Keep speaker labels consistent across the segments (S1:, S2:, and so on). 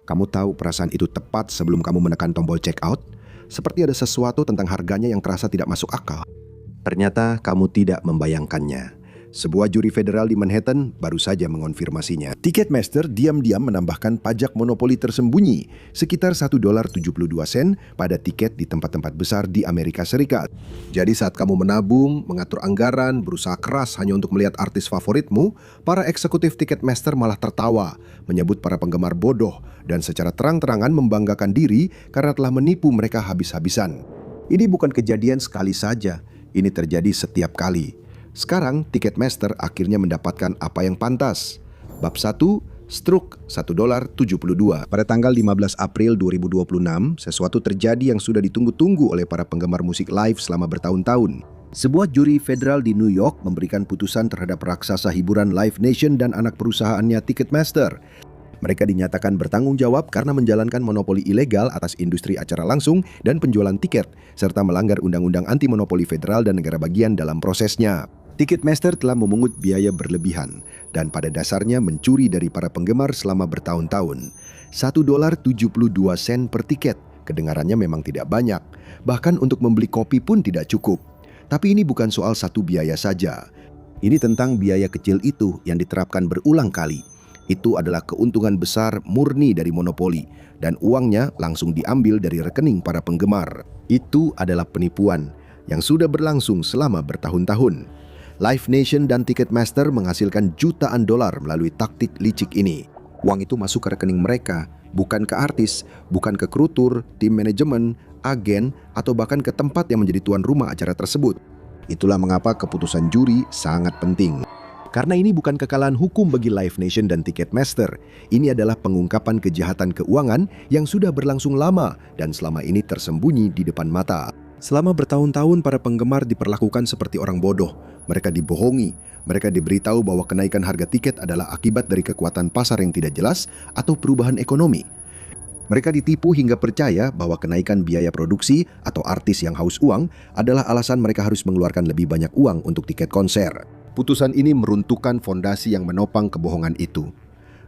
S1: Kamu tahu perasaan itu tepat sebelum kamu menekan tombol check out? Seperti ada sesuatu tentang harganya yang terasa tidak masuk akal. Ternyata kamu tidak membayangkannya. Sebuah juri federal di Manhattan baru saja mengonfirmasinya. Ticketmaster diam-diam menambahkan pajak monopoli tersembunyi sekitar $1.72 pada tiket di tempat-tempat besar di Amerika Serikat. Jadi saat kamu menabung, mengatur anggaran, berusaha keras hanya untuk melihat artis favoritmu, para eksekutif Ticketmaster malah tertawa, menyebut para penggemar bodoh dan secara terang-terangan membanggakan diri karena telah menipu mereka habis-habisan. Ini bukan kejadian sekali saja, ini terjadi setiap kali. Sekarang, Ticketmaster akhirnya mendapatkan apa yang pantas. Bab 1, Stroke $1.72. Pada tanggal 15 April 2026, sesuatu terjadi yang sudah ditunggu-tunggu oleh para penggemar musik live selama bertahun-tahun. Sebuah juri federal di New York memberikan putusan terhadap raksasa hiburan Live Nation dan anak perusahaannya Ticketmaster. Mereka dinyatakan bertanggung jawab karena menjalankan monopoli ilegal atas industri acara langsung dan penjualan tiket, serta melanggar undang-undang anti-monopoli federal dan negara bagian dalam prosesnya. Ticketmaster telah memungut biaya berlebihan dan pada dasarnya mencuri dari para penggemar selama bertahun-tahun. $1.72 per tiket, kedengarannya memang tidak banyak. Bahkan untuk membeli kopi pun tidak cukup. Tapi ini bukan soal satu biaya saja. Ini tentang biaya kecil itu yang diterapkan berulang kali. Itu adalah keuntungan besar murni dari monopoli dan uangnya langsung diambil dari rekening para penggemar. Itu adalah penipuan yang sudah berlangsung selama bertahun-tahun. Live Nation dan Ticketmaster menghasilkan jutaan dolar melalui taktik licik ini. Uang itu masuk ke rekening mereka, bukan ke artis, bukan ke kru tur, tim manajemen, agen, atau bahkan ke tempat yang menjadi tuan rumah acara tersebut. Itulah mengapa keputusan juri sangat penting. Karena ini bukan kekalahan hukum bagi Live Nation dan Ticketmaster. Ini adalah pengungkapan kejahatan keuangan yang sudah berlangsung lama dan selama ini tersembunyi di depan mata. Selama bertahun-tahun para penggemar diperlakukan seperti orang bodoh. Mereka dibohongi, mereka diberitahu bahwa kenaikan harga tiket adalah akibat dari kekuatan pasar yang tidak jelas atau perubahan ekonomi. Mereka ditipu hingga percaya bahwa kenaikan biaya produksi atau artis yang haus uang adalah alasan mereka harus mengeluarkan lebih banyak uang untuk tiket konser. Putusan ini meruntuhkan fondasi yang menopang kebohongan itu.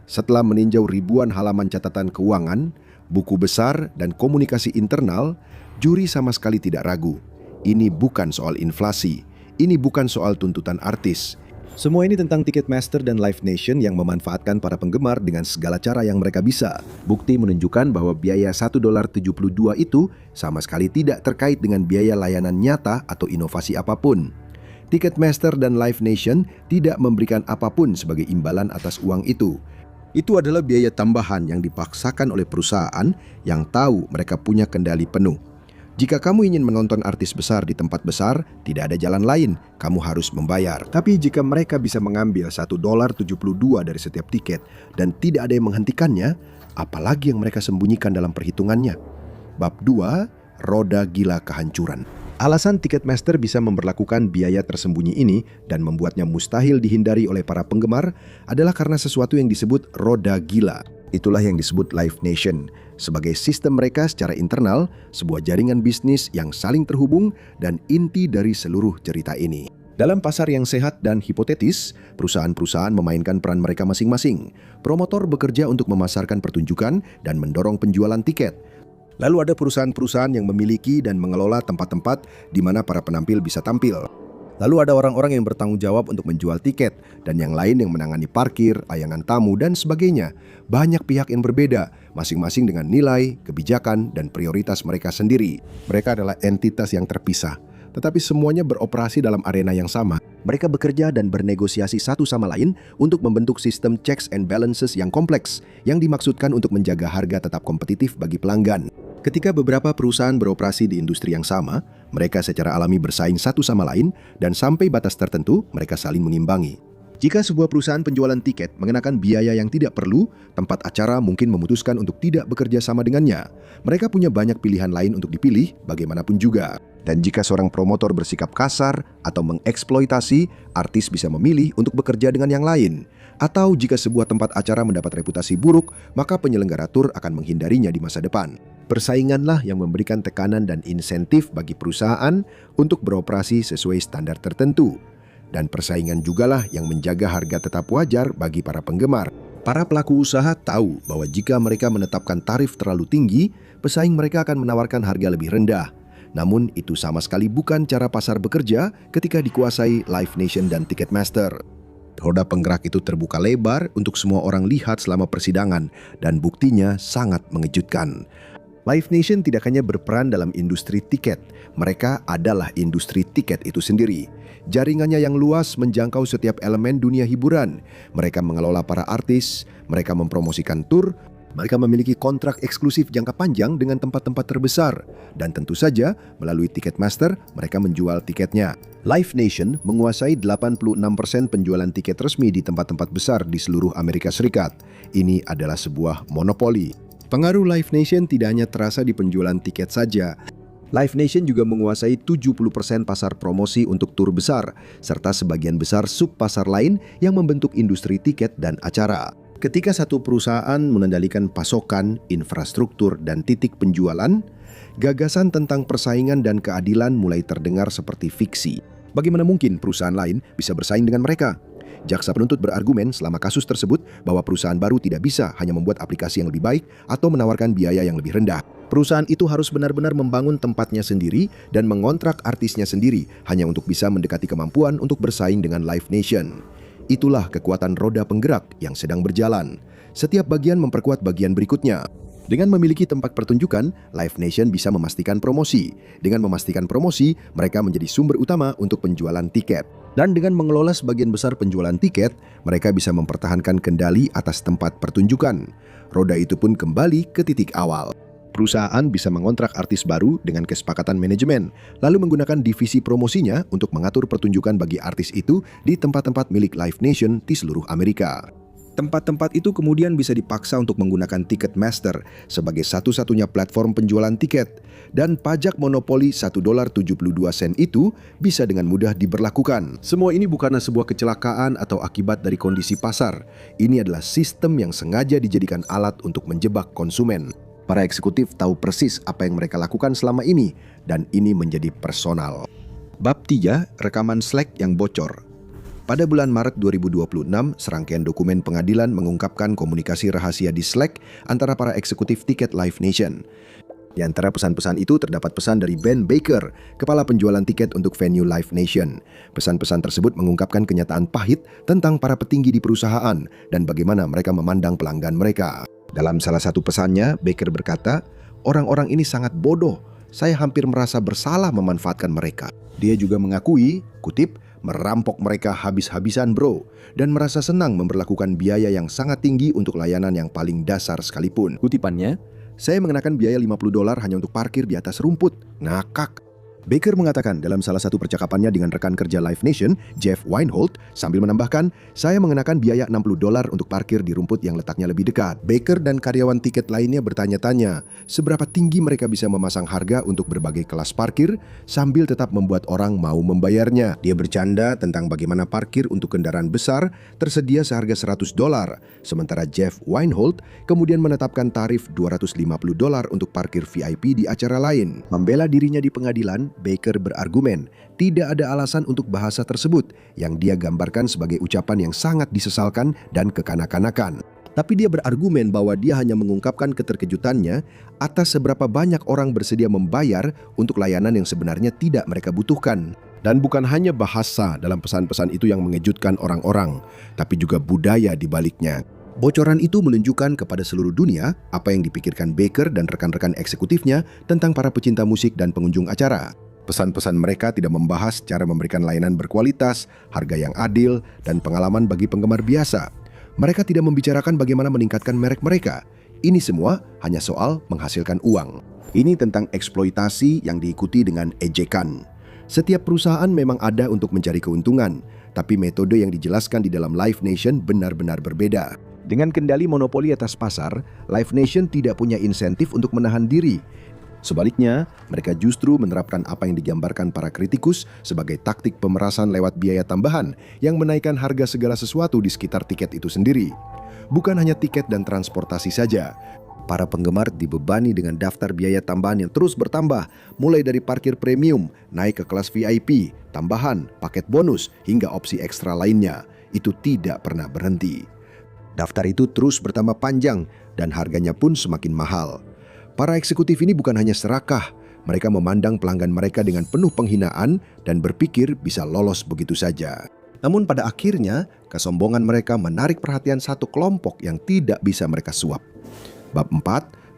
S1: Setelah meninjau ribuan halaman catatan keuangan, buku besar, dan komunikasi internal, juri sama sekali tidak ragu. Ini bukan soal inflasi. Ini bukan soal tuntutan artis. Semua ini tentang Ticketmaster dan Live Nation yang memanfaatkan para penggemar dengan segala cara yang mereka bisa. Bukti menunjukkan bahwa biaya $1.72 itu sama sekali tidak terkait dengan biaya layanan nyata atau inovasi apapun. Ticketmaster dan Live Nation tidak memberikan apapun sebagai imbalan atas uang itu. Itu adalah biaya tambahan yang dipaksakan oleh perusahaan yang tahu mereka punya kendali penuh. Jika kamu ingin menonton artis besar di tempat besar, tidak ada jalan lain, kamu harus membayar. Tapi jika mereka bisa mengambil $1.72 dari setiap tiket dan tidak ada yang menghentikannya, apalagi yang mereka sembunyikan dalam perhitungannya? Bab 2, Roda Gila Kehancuran. Alasan Ticketmaster bisa memberlakukan biaya tersembunyi ini dan membuatnya mustahil dihindari oleh para penggemar adalah karena sesuatu yang disebut roda gila. Itulah yang disebut Live Nation, sebagai sistem mereka secara internal, sebuah jaringan bisnis yang saling terhubung dan inti dari seluruh cerita ini. Dalam pasar yang sehat dan hipotetis, perusahaan-perusahaan memainkan peran mereka masing-masing. Promotor bekerja untuk memasarkan pertunjukan dan mendorong penjualan tiket. Lalu ada perusahaan-perusahaan yang memiliki dan mengelola tempat-tempat di mana para penampil bisa tampil. Lalu ada orang-orang yang bertanggung jawab untuk menjual tiket, dan yang lain yang menangani parkir, layanan tamu, dan sebagainya. Banyak pihak yang berbeda, masing-masing dengan nilai, kebijakan, dan prioritas mereka sendiri. Mereka adalah entitas yang terpisah, tetapi semuanya beroperasi dalam arena yang sama. Mereka bekerja dan bernegosiasi satu sama lain untuk membentuk sistem checks and balances yang kompleks, yang dimaksudkan untuk menjaga harga tetap kompetitif bagi pelanggan. Ketika beberapa perusahaan beroperasi di industri yang sama, mereka secara alami bersaing satu sama lain dan sampai batas tertentu mereka saling mengimbangi. Jika sebuah perusahaan penjualan tiket mengenakan biaya yang tidak perlu, tempat acara mungkin memutuskan untuk tidak bekerja sama dengannya. Mereka punya banyak pilihan lain untuk dipilih bagaimanapun juga. Dan jika seorang promotor bersikap kasar atau mengeksploitasi, artis bisa memilih untuk bekerja dengan yang lain. Atau jika sebuah tempat acara mendapat reputasi buruk, maka penyelenggara tur akan menghindarinya di masa depan. Persainganlah yang memberikan tekanan dan insentif bagi perusahaan untuk beroperasi sesuai standar tertentu. Dan persaingan jugalah yang menjaga harga tetap wajar bagi para penggemar. Para pelaku usaha tahu bahwa jika mereka menetapkan tarif terlalu tinggi, pesaing mereka akan menawarkan harga lebih rendah. Namun itu sama sekali bukan cara pasar bekerja ketika dikuasai Live Nation dan Ticketmaster. Roda penggerak itu terbuka lebar untuk semua orang lihat selama persidangan dan buktinya sangat mengejutkan. Live Nation tidak hanya berperan dalam industri tiket, mereka adalah industri tiket itu sendiri. Jaringannya yang luas menjangkau setiap elemen dunia hiburan. Mereka mengelola para artis, mereka mempromosikan tur, mereka memiliki kontrak eksklusif jangka panjang dengan tempat-tempat terbesar. Dan tentu saja, melalui Ticketmaster, mereka menjual tiketnya. Live Nation menguasai 86% penjualan tiket resmi di tempat-tempat besar di seluruh Amerika Serikat. Ini adalah sebuah monopoli. Pengaruh Live Nation tidak hanya terasa di penjualan tiket saja. Live Nation juga menguasai 70% pasar promosi untuk tur besar, serta sebagian besar sub-pasar lain yang membentuk industri tiket dan acara. Ketika satu perusahaan mengendalikan pasokan, infrastruktur, dan titik penjualan, gagasan tentang persaingan dan keadilan mulai terdengar seperti fiksi. Bagaimana mungkin perusahaan lain bisa bersaing dengan mereka? Jaksa penuntut berargumen selama kasus tersebut bahwa perusahaan baru tidak bisa hanya membuat aplikasi yang lebih baik atau menawarkan biaya yang lebih rendah. Perusahaan itu harus benar-benar membangun tempatnya sendiri dan mengontrak artisnya sendiri hanya untuk bisa mendekati kemampuan untuk bersaing dengan Live Nation. Itulah kekuatan roda penggerak yang sedang berjalan. Setiap bagian memperkuat bagian berikutnya. Dengan memiliki tempat pertunjukan, Live Nation bisa memastikan promosi. Dengan memastikan promosi, mereka menjadi sumber utama untuk penjualan tiket. Dan dengan mengelola sebagian besar penjualan tiket, mereka bisa mempertahankan kendali atas tempat pertunjukan. Roda itu pun kembali ke titik awal. Perusahaan bisa mengontrak artis baru dengan kesepakatan manajemen, lalu menggunakan divisi promosinya untuk mengatur pertunjukan bagi artis itu di tempat-tempat milik Live Nation di seluruh Amerika. Tempat-tempat itu kemudian bisa dipaksa untuk menggunakan Ticketmaster sebagai satu-satunya platform penjualan tiket, dan pajak monopoli $1.72 itu bisa dengan mudah diberlakukan. Semua ini bukanlah sebuah kecelakaan atau akibat dari kondisi pasar. Ini adalah sistem yang sengaja dijadikan alat untuk menjebak konsumen. Para eksekutif tahu persis apa yang mereka lakukan selama ini, dan ini menjadi personal. Bab 3, rekaman Slack yang bocor. Pada bulan Maret 2026, serangkaian dokumen pengadilan mengungkapkan komunikasi rahasia di Slack antara para eksekutif tiket Live Nation. Di antara pesan-pesan itu terdapat pesan dari Ben Baker, kepala penjualan tiket untuk venue Live Nation. Pesan-pesan tersebut mengungkapkan kenyataan pahit tentang para petinggi di perusahaan dan bagaimana mereka memandang pelanggan mereka. Dalam salah satu pesannya, Baker berkata, "Orang-orang ini sangat bodoh. Saya hampir merasa bersalah memanfaatkan mereka." Dia juga mengakui, kutip, "merampok mereka habis-habisan bro, dan merasa senang memberlakukan biaya yang sangat tinggi untuk layanan yang paling dasar sekalipun." Kutipannya, "Saya mengenakan biaya $50 hanya untuk parkir di atas rumput. Ngakak." Baker mengatakan dalam salah satu percakapannya dengan rekan kerja Live Nation, Jeff Weinhold, sambil menambahkan, "Saya mengenakan biaya $60 untuk parkir di rumput yang letaknya lebih dekat." Baker dan karyawan tiket lainnya bertanya-tanya, seberapa tinggi mereka bisa memasang harga untuk berbagai kelas parkir sambil tetap membuat orang mau membayarnya. Dia bercanda tentang bagaimana parkir untuk kendaraan besar tersedia seharga $100, sementara Jeff Weinhold kemudian menetapkan tarif $250 untuk parkir VIP di acara lain. Membela dirinya di pengadilan, Baker berargumen tidak ada alasan untuk bahasa tersebut yang dia gambarkan sebagai ucapan yang sangat disesalkan dan kekanak-kanakan. Tapi dia berargumen bahwa dia hanya mengungkapkan keterkejutannya atas seberapa banyak orang bersedia membayar untuk layanan yang sebenarnya tidak mereka butuhkan. Dan bukan hanya bahasa dalam pesan-pesan itu yang mengejutkan orang-orang, tapi juga budaya di baliknya. Bocoran itu menunjukkan kepada seluruh dunia apa yang dipikirkan Baker dan rekan-rekan eksekutifnya tentang para pecinta musik dan pengunjung acara. Pesan-pesan mereka tidak membahas cara memberikan layanan berkualitas, harga yang adil, dan pengalaman bagi penggemar biasa. Mereka tidak membicarakan bagaimana meningkatkan merek mereka. Ini semua hanya soal menghasilkan uang. Ini tentang eksploitasi yang diikuti dengan ejekan. Setiap perusahaan memang ada untuk mencari keuntungan, tapi metode yang dijelaskan di dalam Live Nation benar-benar berbeda. Dengan kendali monopoli atas pasar, Live Nation tidak punya insentif untuk menahan diri. Sebaliknya, mereka justru menerapkan apa yang digambarkan para kritikus sebagai taktik pemerasan lewat biaya tambahan yang menaikkan harga segala sesuatu di sekitar tiket itu sendiri. Bukan hanya tiket dan transportasi saja. Para penggemar dibebani dengan daftar biaya tambahan yang terus bertambah, mulai dari parkir premium, naik ke kelas VIP, tambahan, paket bonus, hingga opsi ekstra lainnya. Itu tidak pernah berhenti. Daftar itu terus bertambah panjang dan harganya pun semakin mahal. Para eksekutif ini bukan hanya serakah, mereka memandang pelanggan mereka dengan penuh penghinaan dan berpikir bisa lolos begitu saja. Namun pada akhirnya, kesombongan mereka menarik perhatian satu kelompok yang tidak bisa mereka suap. Bab 4,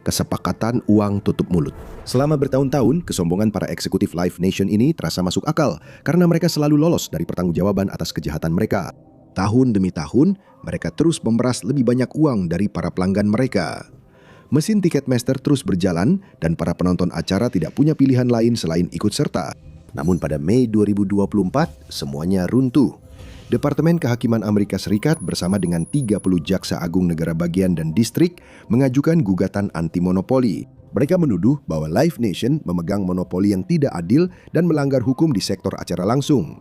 S1: kesepakatan uang tutup mulut. Selama bertahun-tahun, kesombongan para eksekutif Live Nation ini terasa masuk akal karena mereka selalu lolos dari pertanggungjawaban atas kejahatan mereka. Tahun demi tahun, mereka terus memeras lebih banyak uang dari para pelanggan mereka. Mesin Ticketmaster terus berjalan dan para penonton acara tidak punya pilihan lain selain ikut serta. Namun pada Mei 2024, semuanya runtuh. Departemen Kehakiman Amerika Serikat bersama dengan 30 jaksa agung negara bagian dan distrik mengajukan gugatan anti-monopoli. Mereka menuduh bahwa Live Nation memegang monopoli yang tidak adil dan melanggar hukum di sektor acara langsung.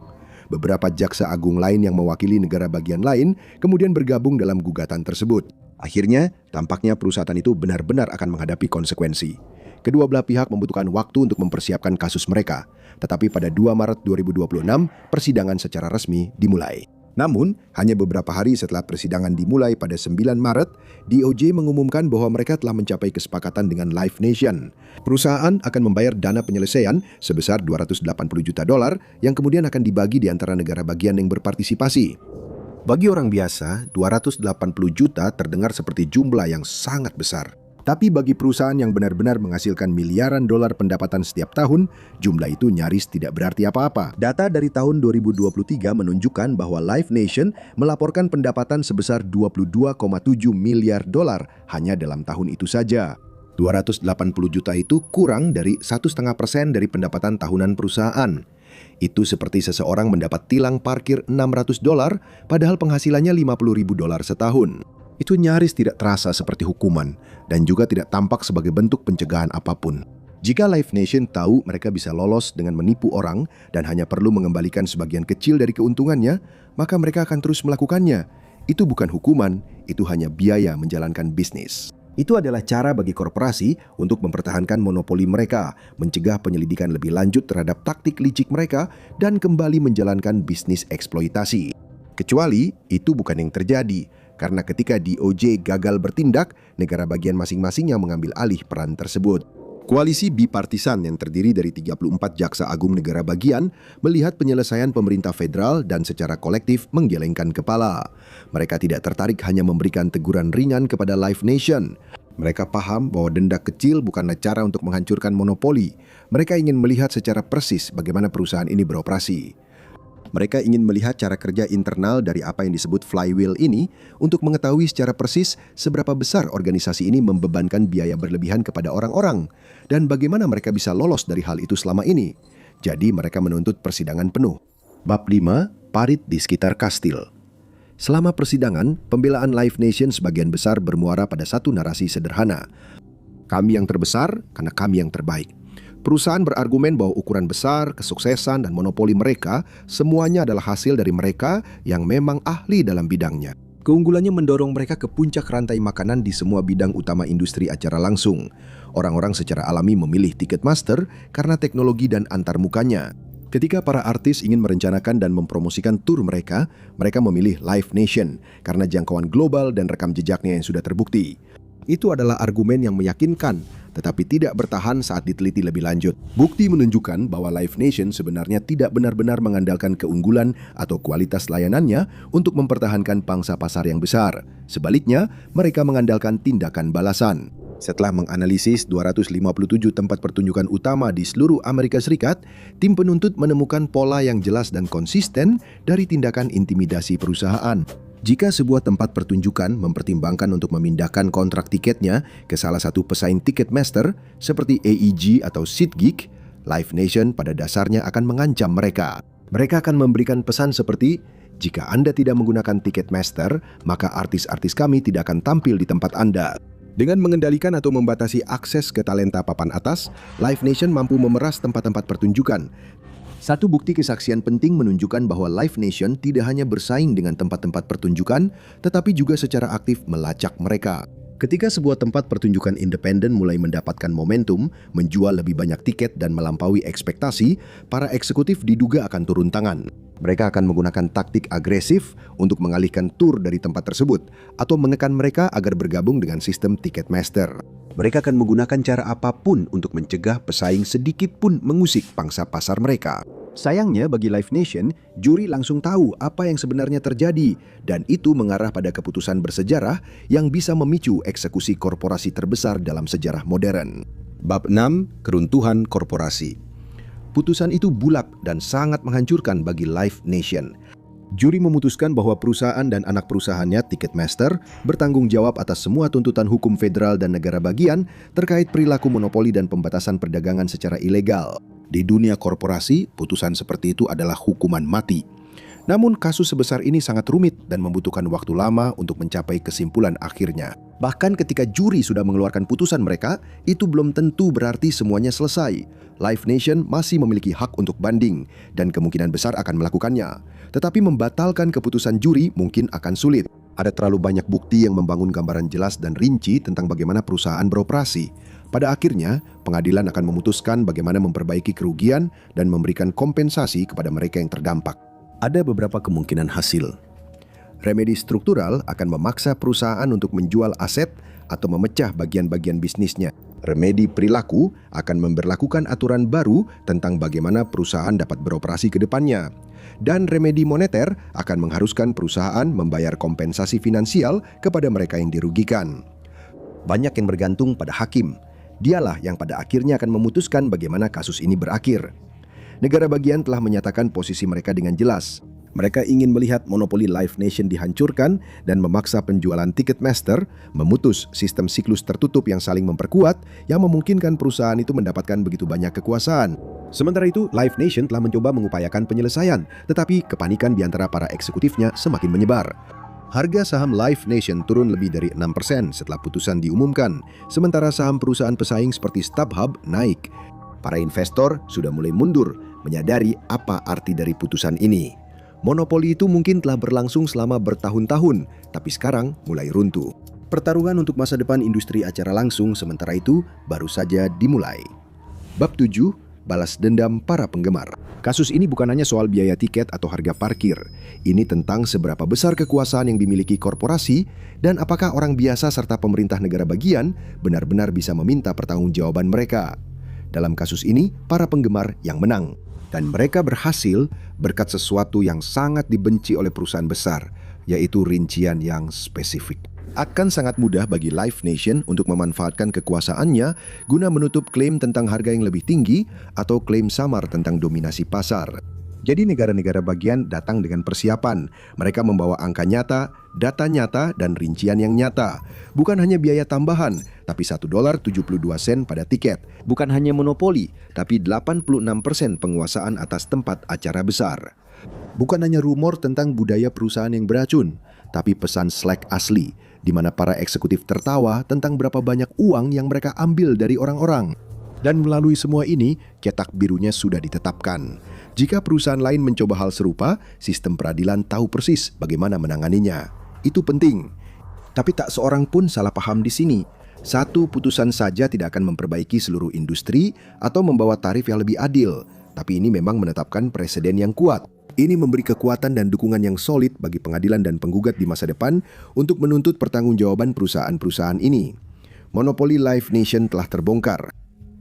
S1: Beberapa jaksa agung lain yang mewakili negara bagian lain kemudian bergabung dalam gugatan tersebut. Akhirnya, tampaknya perusahaan itu benar-benar akan menghadapi konsekuensi. Kedua belah pihak membutuhkan waktu untuk mempersiapkan kasus mereka. Tetapi pada 2 Maret 2026, persidangan secara resmi dimulai. Namun, hanya beberapa hari setelah persidangan dimulai pada 9 Maret, DOJ mengumumkan bahwa mereka telah mencapai kesepakatan dengan Live Nation. Perusahaan akan membayar dana penyelesaian sebesar $280 juta yang kemudian akan dibagi di antara negara bagian yang berpartisipasi. Bagi orang biasa, 280 juta terdengar seperti jumlah yang sangat besar. Tapi bagi perusahaan yang benar-benar menghasilkan miliaran dolar pendapatan setiap tahun, jumlah itu nyaris tidak berarti apa-apa. Data dari tahun 2023 menunjukkan bahwa Live Nation melaporkan pendapatan sebesar $22,7 miliar hanya dalam tahun itu saja. 280 juta itu kurang dari 1,5% dari pendapatan tahunan perusahaan. Itu seperti seseorang mendapat tilang parkir $600, padahal penghasilannya $50.000 setahun. Itu nyaris tidak terasa seperti hukuman dan juga tidak tampak sebagai bentuk pencegahan apapun. Jika Live Nation tahu mereka bisa lolos dengan menipu orang dan hanya perlu mengembalikan sebagian kecil dari keuntungannya, maka mereka akan terus melakukannya. Itu bukan hukuman, itu hanya biaya menjalankan bisnis. Itu adalah cara bagi korporasi untuk mempertahankan monopoli mereka, mencegah penyelidikan lebih lanjut terhadap taktik licik mereka, dan kembali menjalankan bisnis eksploitasi. Kecuali itu bukan yang terjadi, karena ketika DOJ gagal bertindak, negara bagian masing-masing yang mengambil alih peran tersebut. Koalisi bipartisan yang terdiri dari 34 jaksa agung negara bagian melihat penyelesaian pemerintah federal dan secara kolektif menggelengkan kepala. Mereka tidak tertarik hanya memberikan teguran ringan kepada Live Nation. Mereka paham bahwa denda kecil bukanlah cara untuk menghancurkan monopoli. Mereka ingin melihat secara persis bagaimana perusahaan ini beroperasi. Mereka ingin melihat cara kerja internal dari apa yang disebut flywheel ini untuk mengetahui secara persis seberapa besar organisasi ini membebankan biaya berlebihan kepada orang-orang dan bagaimana mereka bisa lolos dari hal itu selama ini. Jadi mereka menuntut persidangan penuh. Bab 5, parit di sekitar kastil. Selama persidangan, pembelaan Live Nation sebagian besar bermuara pada satu narasi sederhana. Kami yang terbesar karena kami yang terbaik. Perusahaan berargumen bahwa ukuran besar, kesuksesan, dan monopoli mereka semuanya adalah hasil dari mereka yang memang ahli dalam bidangnya. Keunggulannya mendorong mereka ke puncak rantai makanan di semua bidang utama industri acara langsung. Orang-orang secara alami memilih Ticketmaster karena teknologi dan antarmukanya. Ketika para artis ingin merencanakan dan mempromosikan tur mereka, mereka memilih Live Nation karena jangkauan global dan rekam jejaknya yang sudah terbukti. Itu adalah argumen yang meyakinkan, tetapi tidak bertahan saat diteliti lebih lanjut. Bukti menunjukkan bahwa Live Nation sebenarnya tidak benar-benar mengandalkan keunggulan atau kualitas layanannya untuk mempertahankan pangsa pasar yang besar. Sebaliknya, mereka mengandalkan tindakan balasan. Setelah menganalisis 257 tempat pertunjukan utama di seluruh Amerika Serikat, tim penuntut menemukan pola yang jelas dan konsisten dari tindakan intimidasi perusahaan. Jika sebuah tempat pertunjukan mempertimbangkan untuk memindahkan kontrak tiketnya ke salah satu pesaing Ticketmaster seperti AEG atau SeatGeek, Live Nation pada dasarnya akan mengancam mereka. Mereka akan memberikan pesan seperti, jika Anda tidak menggunakan Ticketmaster, maka artis-artis kami tidak akan tampil di tempat Anda. Dengan mengendalikan atau membatasi akses ke talenta papan atas, Live Nation mampu memeras tempat-tempat pertunjukan. Satu bukti kesaksian penting menunjukkan bahwa Live Nation tidak hanya bersaing dengan tempat-tempat pertunjukan, tetapi juga secara aktif melacak mereka. Ketika sebuah tempat pertunjukan independen mulai mendapatkan momentum, menjual lebih banyak tiket dan melampaui ekspektasi, para eksekutif diduga akan turun tangan. Mereka akan menggunakan taktik agresif untuk mengalihkan tur dari tempat tersebut atau menekan mereka agar bergabung dengan sistem Ticketmaster. Mereka akan menggunakan cara apapun untuk mencegah pesaing sedikit pun mengusik pangsa pasar mereka. Sayangnya bagi Live Nation, juri langsung tahu apa yang sebenarnya terjadi dan itu mengarah pada keputusan bersejarah yang bisa memicu eksekusi korporasi terbesar dalam sejarah modern. Bab 6. Keruntuhan korporasi. Putusan itu bulat dan sangat menghancurkan bagi Live Nation. Juri memutuskan bahwa perusahaan dan anak perusahaannya Ticketmaster bertanggung jawab atas semua tuntutan hukum federal dan negara bagian terkait perilaku monopoli dan pembatasan perdagangan secara ilegal. Di dunia korporasi, putusan seperti itu adalah hukuman mati. Namun kasus sebesar ini sangat rumit dan membutuhkan waktu lama untuk mencapai kesimpulan akhirnya. Bahkan ketika juri sudah mengeluarkan putusan mereka, itu belum tentu berarti semuanya selesai. Live Nation masih memiliki hak untuk banding dan kemungkinan besar akan melakukannya. Tetapi membatalkan keputusan juri mungkin akan sulit. Ada terlalu banyak bukti yang membangun gambaran jelas dan rinci tentang bagaimana perusahaan beroperasi. Pada akhirnya, pengadilan akan memutuskan bagaimana memperbaiki kerugian dan memberikan kompensasi kepada mereka yang terdampak. Ada beberapa kemungkinan hasil. Remedi struktural akan memaksa perusahaan untuk menjual aset atau memecah bagian-bagian bisnisnya. Remedi perilaku akan memberlakukan aturan baru tentang bagaimana perusahaan dapat beroperasi ke depannya. Dan remedi moneter akan mengharuskan perusahaan membayar kompensasi finansial kepada mereka yang dirugikan. Banyak yang bergantung pada hakim. Dialah yang pada akhirnya akan memutuskan bagaimana kasus ini berakhir. Negara bagian telah menyatakan posisi mereka dengan jelas. Mereka ingin melihat monopoli Live Nation dihancurkan dan memaksa penjualan Ticketmaster memutus sistem siklus tertutup yang saling memperkuat yang memungkinkan perusahaan itu mendapatkan begitu banyak kekuasaan. Sementara itu, Live Nation telah mencoba mengupayakan penyelesaian, tetapi kepanikan di antara para eksekutifnya semakin menyebar. Harga saham Live Nation turun lebih dari 6% setelah putusan diumumkan, sementara saham perusahaan pesaing seperti StubHub naik. Para investor sudah mulai mundur, menyadari apa arti dari putusan ini. Monopoli itu mungkin telah berlangsung selama bertahun-tahun, tapi sekarang mulai runtuh. Pertarungan untuk masa depan industri acara langsung sementara itu baru saja dimulai. Bab 7. Balas dendam para penggemar. Kasus ini bukan hanya soal biaya tiket atau harga parkir. Ini tentang seberapa besar kekuasaan yang dimiliki korporasi dan apakah orang biasa serta pemerintah negara bagian benar-benar bisa meminta pertanggungjawaban mereka. Dalam kasus ini, para penggemar yang menang. Dan mereka berhasil berkat sesuatu yang sangat dibenci oleh perusahaan besar, yaitu rincian yang spesifik. Akan sangat mudah bagi Live Nation untuk memanfaatkan kekuasaannya guna menutup klaim tentang harga yang lebih tinggi atau klaim samar tentang dominasi pasar. Jadi negara-negara bagian datang dengan persiapan. Mereka membawa angka nyata, data nyata, dan rincian yang nyata. Bukan hanya biaya tambahan, tapi $1.72 pada tiket. Bukan hanya monopoli, tapi 86% penguasaan atas tempat acara besar. Bukan hanya rumor tentang budaya perusahaan yang beracun, tapi pesan Slack asli, di mana para eksekutif tertawa tentang berapa banyak uang yang mereka ambil dari orang-orang. Dan melalui semua ini, cetak birunya sudah ditetapkan. Jika perusahaan lain mencoba hal serupa, sistem peradilan tahu persis bagaimana menanganinya. Itu penting. Tapi tak seorang pun salah paham di sini. Satu putusan saja tidak akan memperbaiki seluruh industri atau membawa tarif yang lebih adil. Tapi ini memang menetapkan presiden yang kuat. Ini memberi kekuatan dan dukungan yang solid bagi pengadilan dan penggugat di masa depan untuk menuntut pertanggungjawaban perusahaan-perusahaan ini. Monopoli Live Nation telah terbongkar.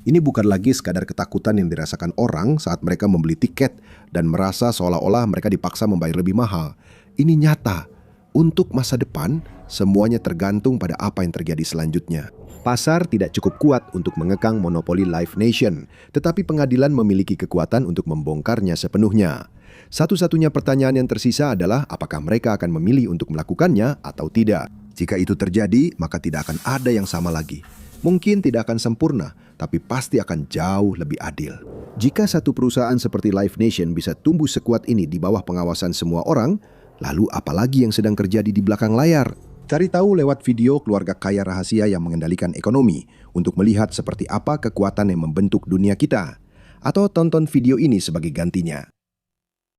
S1: Ini bukan lagi sekadar ketakutan yang dirasakan orang saat mereka membeli tiket dan merasa seolah-olah mereka dipaksa membayar lebih mahal. Ini nyata. Untuk masa depan, semuanya tergantung pada apa yang terjadi selanjutnya. Pasar tidak cukup kuat untuk mengekang monopoli Live Nation, tetapi pengadilan memiliki kekuatan untuk membongkarnya sepenuhnya. Satu-satunya pertanyaan yang tersisa adalah apakah mereka akan memilih untuk melakukannya atau tidak. Jika itu terjadi, maka tidak akan ada yang sama lagi. Mungkin tidak akan sempurna, tapi pasti akan jauh lebih adil. Jika satu perusahaan seperti Live Nation bisa tumbuh sekuat ini di bawah pengawasan semua orang, lalu apalagi yang sedang terjadi di belakang layar? Cari tahu lewat video keluarga kaya rahasia yang mengendalikan ekonomi untuk melihat seperti apa kekuatan yang membentuk dunia kita. Atau tonton video ini sebagai gantinya.